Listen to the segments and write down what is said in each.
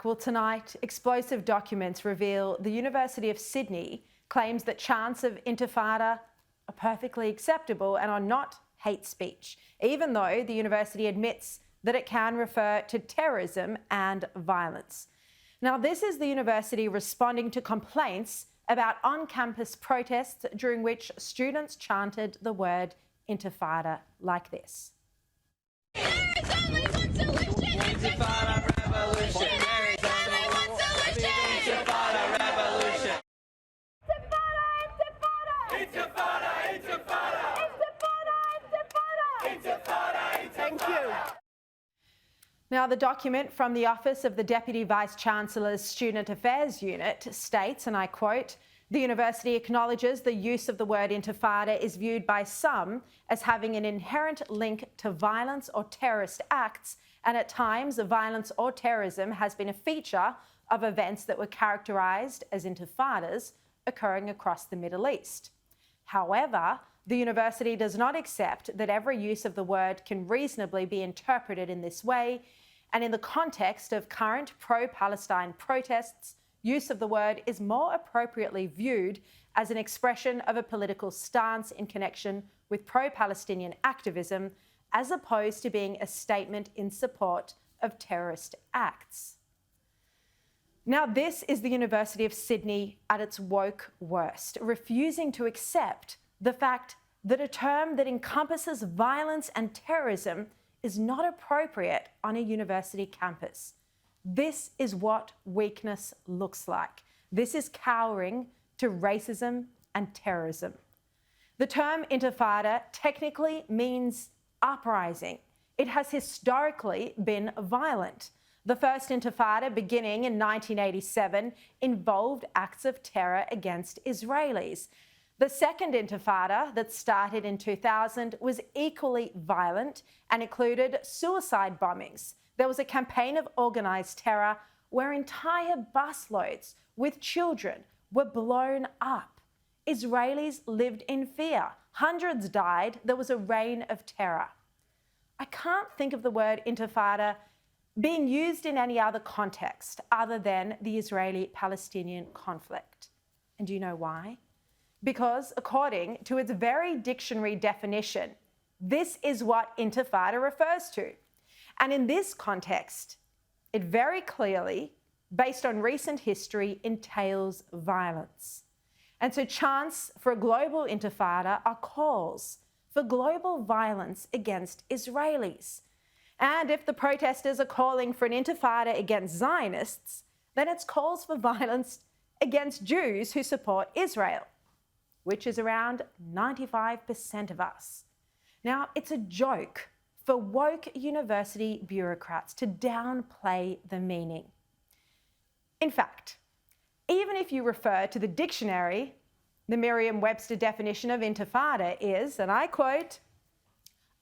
Well, tonight, explosive documents reveal the University of Sydney claims that chants of intifada are perfectly acceptable and are not hate speech, even though the university admits that it can refer to terrorism and violence. Now, this is the university responding to complaints about on-campus protests during which students chanted the word intifada like this. There is only one solution, intifada revolution. There is only one solution, intifada revolution. Intifada, intifada, intifada, intifada, intifada, intifada. Thank you. Now, the document from the Office of the Deputy Vice-Chancellor's Student Affairs Unit states, and I quote, "The university acknowledges the use of the word intifada is viewed by some as having an inherent link to violence or terrorist acts, and at times violence or terrorism has been a feature of events that were characterised as intifadas occurring across the Middle East. However, the university does not accept that every use of the word can reasonably be interpreted in this way, and in the context of current pro-Palestine protests, use of the word is more appropriately viewed as an expression of a political stance in connection with pro-Palestinian activism, as opposed to being a statement in support of terrorist acts." Now, this is the University of Sydney at its woke worst, refusing to accept the fact that a term that encompasses violence and terrorism is not appropriate on a university campus. This is what weakness looks like. This is cowering to racism and terrorism. The term intifada technically means uprising. It has historically been violent. The first intifada, beginning in 1987, involved acts of terror against Israelis. The second intifada, that started in 2000, was equally violent and included suicide bombings. There was a campaign of organised terror where entire busloads with children were blown up. Israelis lived in fear. Hundreds died. There was a reign of terror. I can't think of the word intifada being used in any other context other than the Israeli-Palestinian conflict. And do you know why? Because according to its very dictionary definition, this is what intifada refers to. And in this context, it very clearly, based on recent history, entails violence. And so chants for a global intifada are calls for global violence against Israelis. And if the protesters are calling for an intifada against Zionists, then it's calls for violence against Jews who support Israel, which is around 95% of us. Now, it's a joke for woke university bureaucrats to downplay the meaning. In fact, even if you refer to the dictionary, the Merriam-Webster definition of intifada is, and I quote,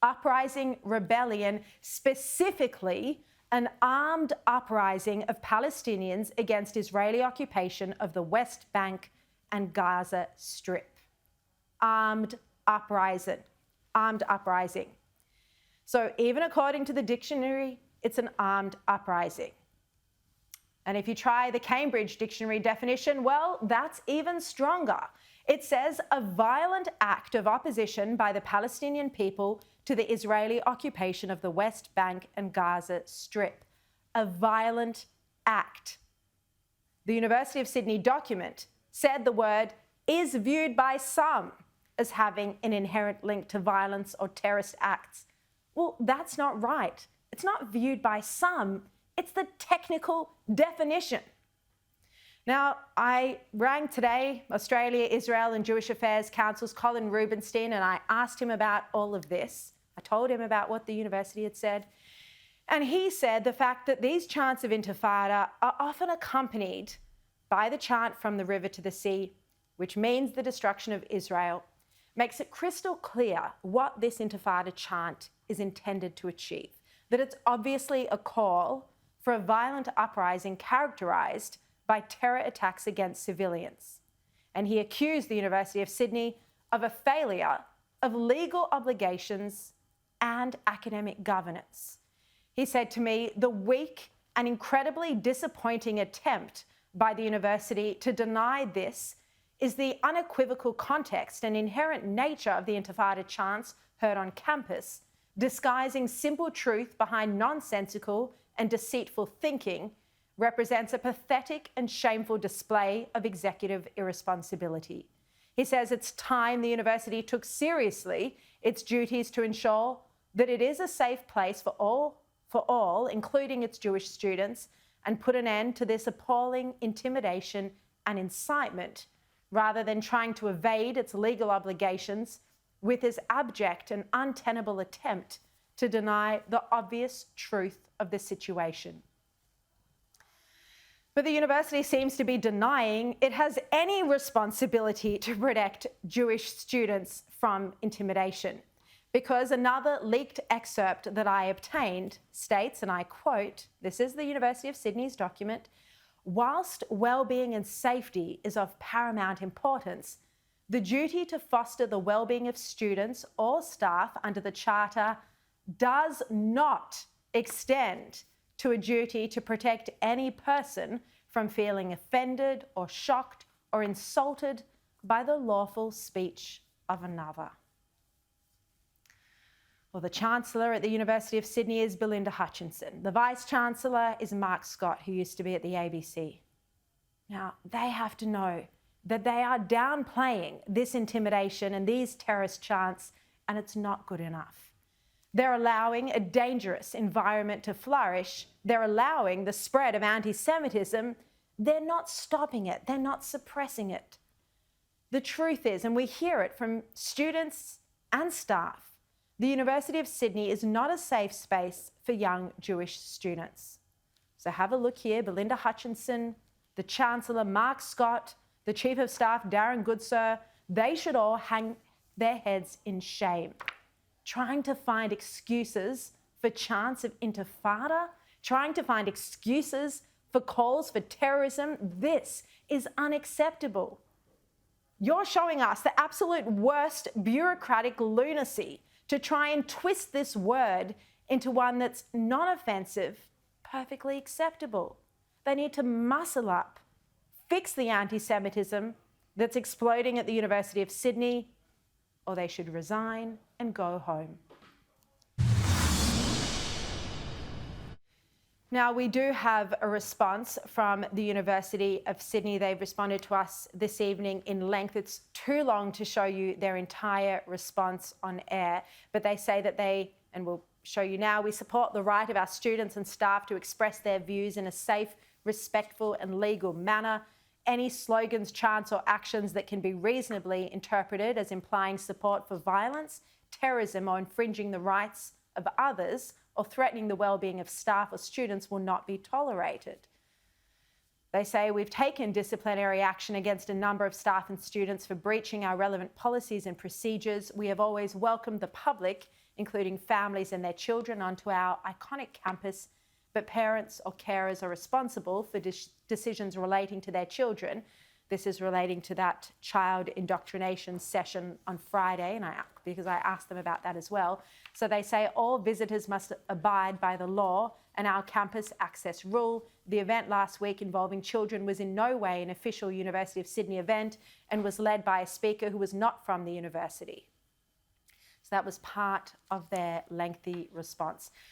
"uprising, rebellion, specifically an armed uprising of Palestinians against Israeli occupation of the West Bank and Gaza Strip." Armed uprising. So even according to the dictionary, it's an armed uprising. And if you try the Cambridge Dictionary definition, well, that's even stronger. It says a violent act of opposition by the Palestinian people to the Israeli occupation of the West Bank and Gaza Strip. A violent act. The University of Sydney document said the word is viewed by some as having an inherent link to violence or terrorist acts. Well, that's not right. It's not viewed by some, it's the technical definition. Now, I rang today Australia, Israel and Jewish Affairs Council's Colin Rubenstein, and I asked him about all of this. I told him about what the university had said. And he said the fact that these chants of intifada are often accompanied by the chant from the river to the sea, which means the destruction of Israel, makes it crystal clear what this intifada chant is intended to achieve. That it's obviously a call for a violent uprising characterised by terror attacks against civilians. And he accused the University of Sydney of a failure of legal obligations and academic governance. He said to me, "The weak an incredibly disappointing attempt by the university to deny this is the unequivocal context and inherent nature of the intifada chants heard on campus, disguising simple truth behind nonsensical and deceitful thinking, represents a pathetic and shameful display of executive irresponsibility. He says it's time the university took seriously its duties to ensure that it is a safe place for all, including its Jewish students, and put an end to this appalling intimidation and incitement, rather than trying to evade its legal obligations with this abject and untenable attempt to deny the obvious truth of the situation. But the university seems to be denying it has any responsibility to protect Jewish students from intimidation, because another leaked excerpt that I obtained states, and I quote, this is the University of Sydney's document, "Whilst well-being and safety is of paramount importance, the duty to foster the well-being of students or staff under the Charter does not extend to a duty to protect any person from feeling offended or shocked or insulted by the lawful speech of another." Well, the Chancellor at the University of Sydney is Belinda Hutchinson. The Vice-Chancellor is Mark Scott, who used to be at the ABC. Now, they have to know that they are downplaying this intimidation and these terrorist chants, and it's not good enough. They're allowing a dangerous environment to flourish. They're allowing the spread of anti-Semitism. They're not stopping it. They're not suppressing it. The truth is, and we hear it from students and staff, the University of Sydney is not a safe space for young Jewish students. So have a look here. Belinda Hutchinson, the Chancellor, Mark Scott, the Chief of Staff, Darren Goodsir, they should all hang their heads in shame, trying to find excuses for chants of intifada, trying to find excuses for calls for terrorism. This is unacceptable. You're showing us the absolute worst bureaucratic lunacy to try and twist this word into one that's non-offensive, perfectly acceptable. They need to muscle up, fix the anti-Semitism that's exploding at the University of Sydney, or they should resign and go home. Now, we do have a response from the University of Sydney. They've responded to us this evening in length. It's too long to show you their entire response on air, but they say that they, and we'll show you now, we support the right of our students and staff to express their views in a safe, respectful and legal manner. Any slogans, chants or actions that can be reasonably interpreted as implying support for violence, terrorism or infringing the rights of others or threatening the well-being of staff or students will not be tolerated. They say we've taken disciplinary action against a number of staff and students for breaching our relevant policies and procedures. We have always welcomed the public, including families and their children, onto our iconic campus, but parents or carers are responsible for decisions relating to their children. This is relating to that child indoctrination session on Friday, because I asked them about that as well. So they say all visitors must abide by the law and our campus access rule. The event last week involving children was in no way an official University of Sydney event and was led by a speaker who was not from the university. So that was part of their lengthy response.